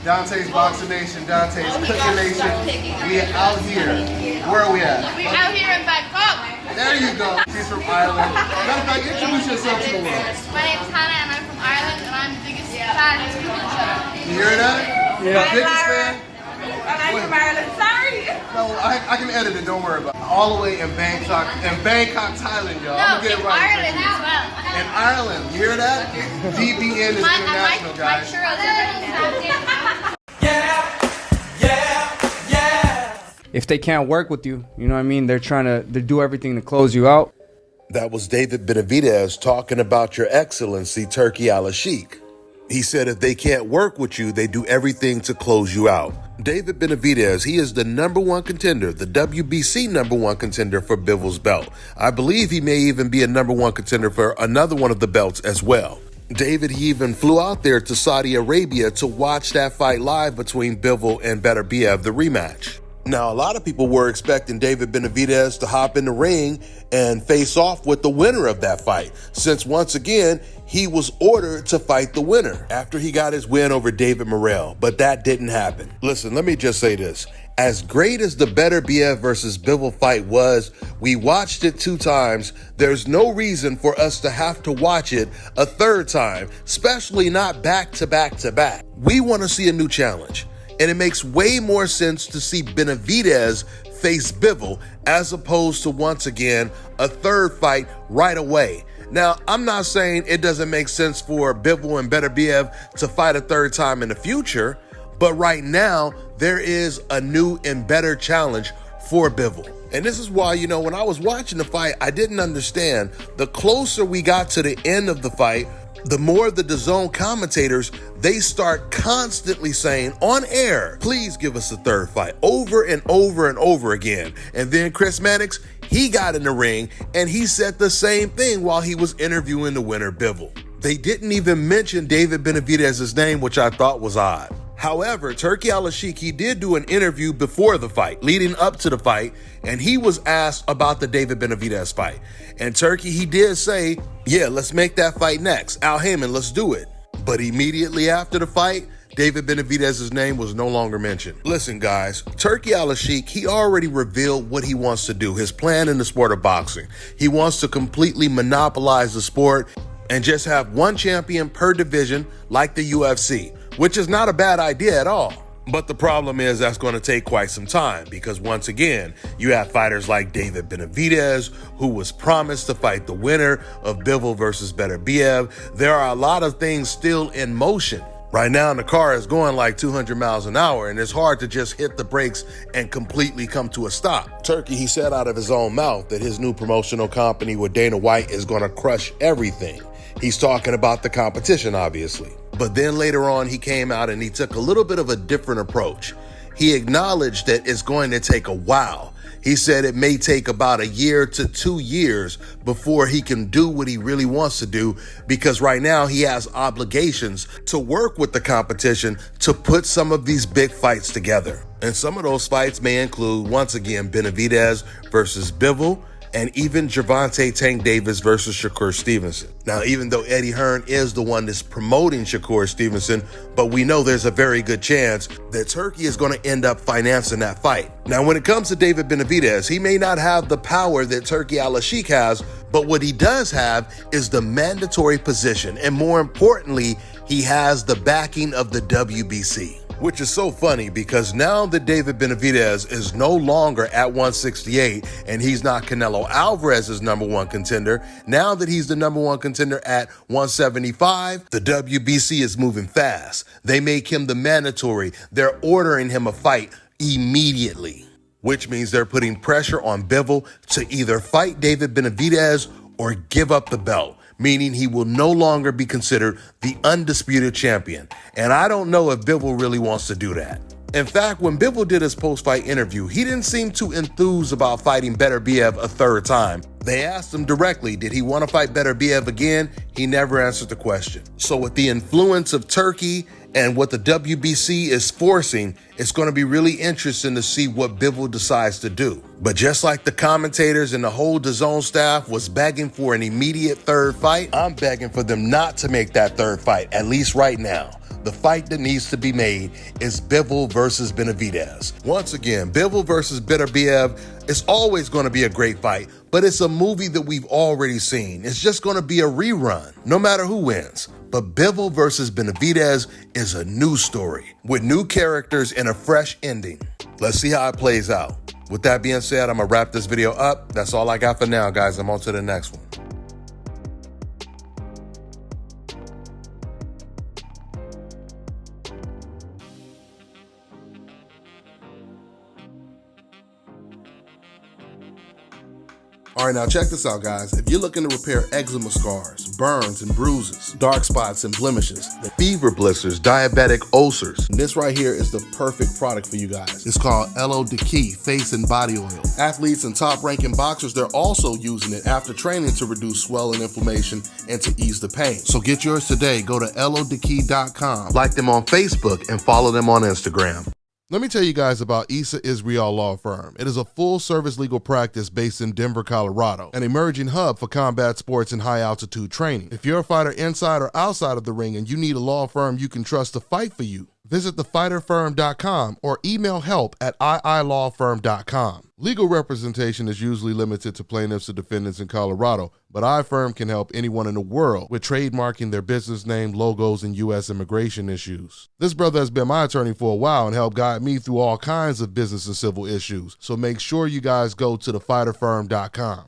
Dante's Boxing Nation, Dante's Cooking Nation. We out here. Where are we at? We're out here in Bangkok. There you go. She's from Ireland. Matter of fact, introduce yourself to the world. My name's Hannah and I'm from Ireland and I'm the biggest fan in this cooking show. You hear that? Yeah. The biggest fan? And I'm from Ireland. Sorry. No, I can edit it, don't worry about it. All the way in Bangkok, Thailand, y'all. No, I'm gonna get in it right. Ireland as well. In Ireland, you hear that? DBN is international, My guys. churros are ready now. If they can't work with you, you know what I mean? They're trying to do everything to close you out. That was David Benavidez talking about Your Excellency Turki Al-Sheikh. He said if they can't work with you, they do everything to close you out. David Benavidez, he is the #1 contender, the WBC #1 contender for Bivol's belt. I believe he may even be a #1 contender for another one of the belts as well. David, he even flew out there to Saudi Arabia to watch that fight live between Bivol and Benavidez, the rematch. Now, a lot of people were expecting David Benavidez to hop in the ring and face off with the winner of that fight, since once again, he was ordered to fight the winner after he got his win over David Morrell, but that didn't happen. Listen, let me just say this. As great as the Benavidez versus Bivol fight was, we watched it 2 times. There's no reason for us to have to watch it a 3rd time, especially not back to back to back. We want to see a new challenge. And it makes way more sense to see Benavidez face Bivol as opposed to, once again, a 3rd fight right away. Now, I'm not saying it doesn't make sense for Bivol and Benavidez to fight a 3rd time in the future, but right now, there is a new and better challenge for Bivol. And this is why, when I was watching the fight, I didn't understand. The closer we got to the end of the fight, the more the DAZN commentators, they start constantly saying on air, please give us a 3rd fight, over and over and over again. And then Chris Mannix, he got in the ring and he said the same thing while he was interviewing the winner, Bivol. They didn't even mention David Benavidez's name, which I thought was odd. However, Turki Al-Sheikh, he did do an interview before the fight, leading up to the fight, and he was asked about the David Benavidez fight. And Turki, he did say, yeah, let's make that fight next. Al Heyman, let's do it. But immediately after the fight, David Benavidez's name was no longer mentioned. Listen, guys, Turki Al-Sheikh, he already revealed what he wants to do, his plan in the sport of boxing. He wants to completely monopolize the sport and just have one champion per division like the UFC, which is not a bad idea at all. But the problem is that's going to take quite some time because, once again, you have fighters like David Benavidez, who was promised to fight the winner of Bivol versus Benavidez. There are a lot of things still in motion. Right now, the car is going like 200 miles an hour, and it's hard to just hit the brakes and completely come to a stop. Turki, he said out of his own mouth that his new promotional company with Dana White is going to crush everything. He's talking about the competition, obviously. But then later on, he came out and he took a little bit of a different approach. He acknowledged that it's going to take a while. He said it may take about 1 year to 2 years before he can do what he really wants to do, because right now he has obligations to work with the competition to put some of these big fights together. And some of those fights may include, once again, Benavidez versus Bivol, and even Gervonta Tank Davis versus Shakur Stevenson. Now, even though Eddie Hearn is the one that's promoting Shakur Stevenson, but we know there's a very good chance that Turki is going to end up financing that fight. Now, when it comes to David Benavidez, he may not have the power that Turki Al-Sheikh has, but what he does have is the mandatory position. And more importantly, he has the backing of the WBC. Which is so funny because now that David Benavidez is no longer at 168 and he's not Canelo Alvarez's #1 contender, now that he's the #1 contender at 175, the WBC is moving fast. They make him the mandatory. They're ordering him a fight immediately, which means they're putting pressure on Bivol to either fight David Benavidez or give up the belt, meaning he will no longer be considered the undisputed champion. And I don't know if Bivol really wants to do that. In fact, when Bivol did his post-fight interview, he didn't seem too enthused about fighting Benavidez a 3rd time. They asked him directly, did he want to fight Benavidez again? He never answered the question. So with the influence of Turki and what the WBC is forcing, it's going to be really interesting to see what Bivol decides to do. But just like the commentators and the whole DAZN staff was begging for an immediate 3rd fight, I'm begging for them not to make that 3rd fight, at least right now. The fight that needs to be made is Bivol versus Benavidez. Once again, Bivol versus Benavidez is always going to be a great fight, but it's a movie that we've already seen. It's just going to be a rerun, no matter who wins. But Bivol versus Benavidez is a new story with new characters and a fresh ending. Let's see how it plays out. With that being said, I'm going to wrap this video up. That's all I got for now, guys. I'm on to the next one. All right, now check this out, guys. If you're looking to repair eczema scars, burns and bruises, dark spots and blemishes, fever blisters, diabetic ulcers, this right here is the perfect product for you guys. It's called LO Key Face and Body Oil. Athletes and top-ranking boxers, they're also using it after training to reduce swelling, inflammation, and to ease the pain. So get yours today. Go to lodkey.com, like them on Facebook, and follow them on Instagram. Let me tell you guys about Issa Israel Law Firm. It is a full-service legal practice based in Denver, Colorado, an emerging hub for combat sports and high-altitude training. If you're a fighter inside or outside of the ring and you need a law firm you can trust to fight for you, visit thefighterfirm.com or email help@iilawfirm.com. Legal representation is usually limited to plaintiffs or defendants in Colorado, but iFirm can help anyone in the world with trademarking their business name, logos, and U.S. immigration issues. This brother has been my attorney for a while and helped guide me through all kinds of business and civil issues, so make sure you guys go to thefighterfirm.com.